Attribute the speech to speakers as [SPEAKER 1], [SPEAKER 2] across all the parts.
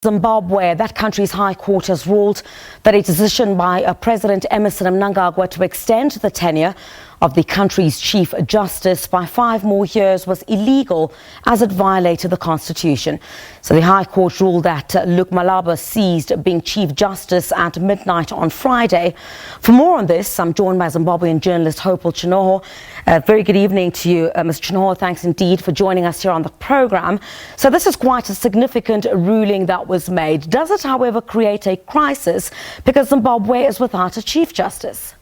[SPEAKER 1] Zimbabwe, that country's high court has ruled that a decision by President Emmerson Mnangagwa to extend the tenure of the country's Chief Justice by 5 more years was illegal as it violated the Constitution. So the High Court ruled that Luke Malaba ceased being Chief Justice at midnight on Friday. For more on this, I'm joined by Zimbabwean journalist Hopewell Chin'ono. Very good evening to you, Mr. Chin'ono. Thanks indeed for joining us here on the program. So this is quite a significant ruling that was made. Does it, however, create a crisis because Zimbabwe is without a Chief Justice?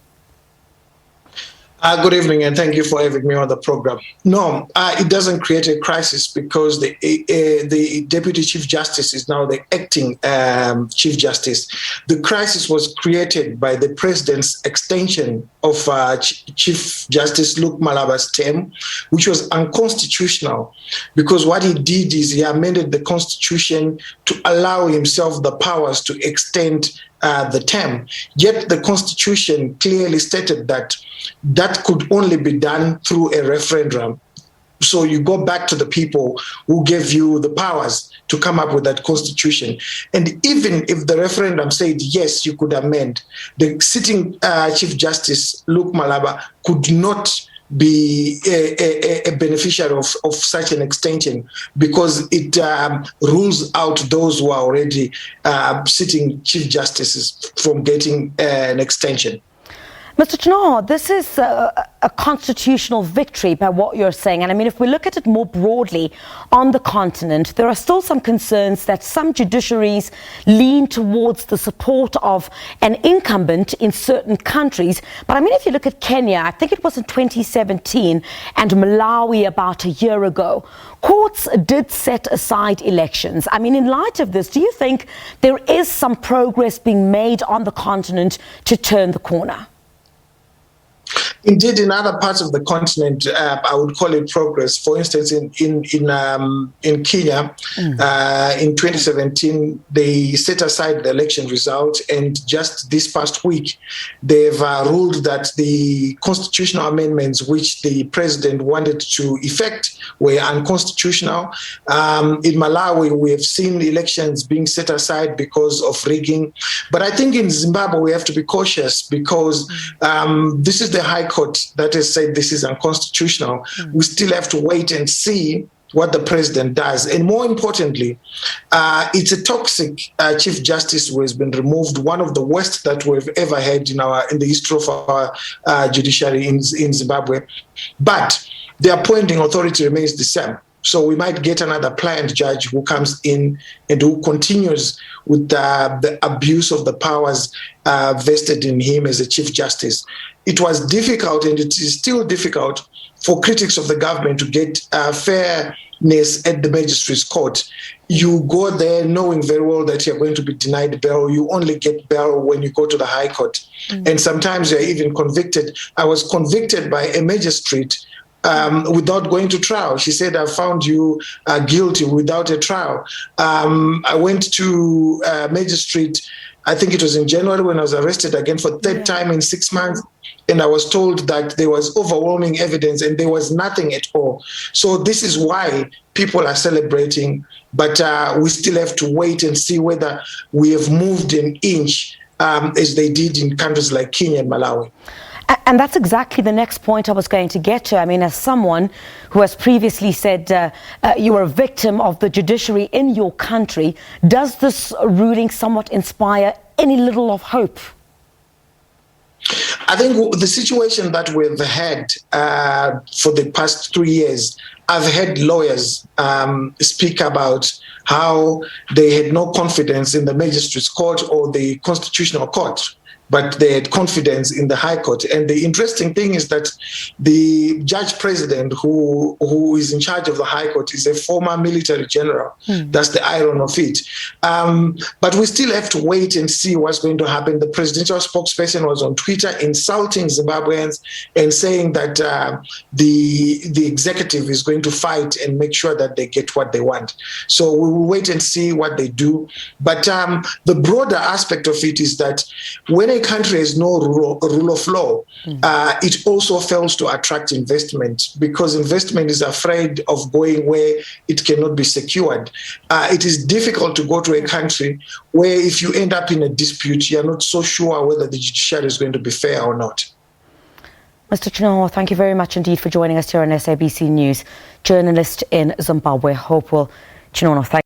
[SPEAKER 2] Good evening, and thank you for having me on the program. No, it doesn't create a crisis because the Deputy Chief Justice is now the acting Chief Justice. The crisis was created by the President's extension of Chief Justice Luke Malaba's term, which was unconstitutional, because what he did is he amended the Constitution to allow himself the powers to extend the term. Yet the Constitution clearly stated that that could only be done through a referendum. So you go back to the people who gave you the powers to come up with that Constitution. And even if the referendum said, yes, you could amend, the sitting Chief Justice, Luke Malaba, could not be a beneficiary of such an extension because it rules out those who are already sitting Chief Justices from getting an extension.
[SPEAKER 1] Mr. Chin'ono, this is a constitutional victory by what you're saying. And I mean, if we look at it more broadly on the continent, there are still some concerns that some judiciaries lean towards the support of an incumbent in certain countries. But I mean, if you look at Kenya, I think it was in 2017, and Malawi about a year ago, courts did set aside elections. I mean, in light of this, do you think there is some progress being made on the continent to turn the corner?
[SPEAKER 2] Indeed, in other parts of the continent, I would call it progress. For instance, in Kenya, in 2017, they set aside the election result, and just this past week, they've ruled that the constitutional amendments which the president wanted to effect were unconstitutional. In Malawi, we have seen elections being set aside because of rigging. But I think in Zimbabwe, we have to be cautious because this is the High Court that has said this is unconstitutional. We still have to wait and see what the president does. And more importantly, it's a toxic Chief Justice who has been removed, one of the worst that we've ever had in the history of our judiciary in Zimbabwe. But the appointing authority remains the same. So we might get another pliant judge who comes in and who continues with the abuse of the powers vested in him as a Chief Justice. It was difficult, and it is still difficult, for critics of the government to get fairness at the magistrate's court. You go there knowing very well that you're going to be denied bail. You only get bail when you go to the High Court. And sometimes you're even convicted. I was convicted by a magistrate without going to trial. She said, I found you guilty without a trial. I went to a magistrate, I think it was in January, when I was arrested again for third time in 6 months. And I was told that there was overwhelming evidence and there was nothing at all. So this is why people are celebrating, but we still have to wait and see whether we have moved an inch as they did in countries like Kenya and Malawi.
[SPEAKER 1] And that's exactly the next point I was going to get to. I mean, as someone who has previously said you were a victim of the judiciary in your country, does this ruling somewhat inspire any little of hope?
[SPEAKER 2] I think the situation that we've had for the past 3 years, I've had lawyers speak about how they had no confidence in the magistrate's court or the constitutional court, but they had confidence in the High Court. And the interesting thing is that the judge president who is in charge of the High Court is a former military general. That's the iron of it. But we still have to wait and see what's going to happen. The presidential spokesperson was on Twitter insulting Zimbabweans and saying that the executive is going to fight and make sure that they get what they want. So we will wait and see what they do. But the broader aspect of it is that when a a country has no rule of law, it also fails to attract investment, because investment is afraid of going where it cannot be secured. It is difficult to go to a country where if you end up in a dispute, you're not so sure whether the judiciary is going to be fair or not.
[SPEAKER 1] Mr. Chin'ono, thank you very much indeed for joining us here on SABC News. Journalist in Zimbabwe, Hopewell Chin'ono.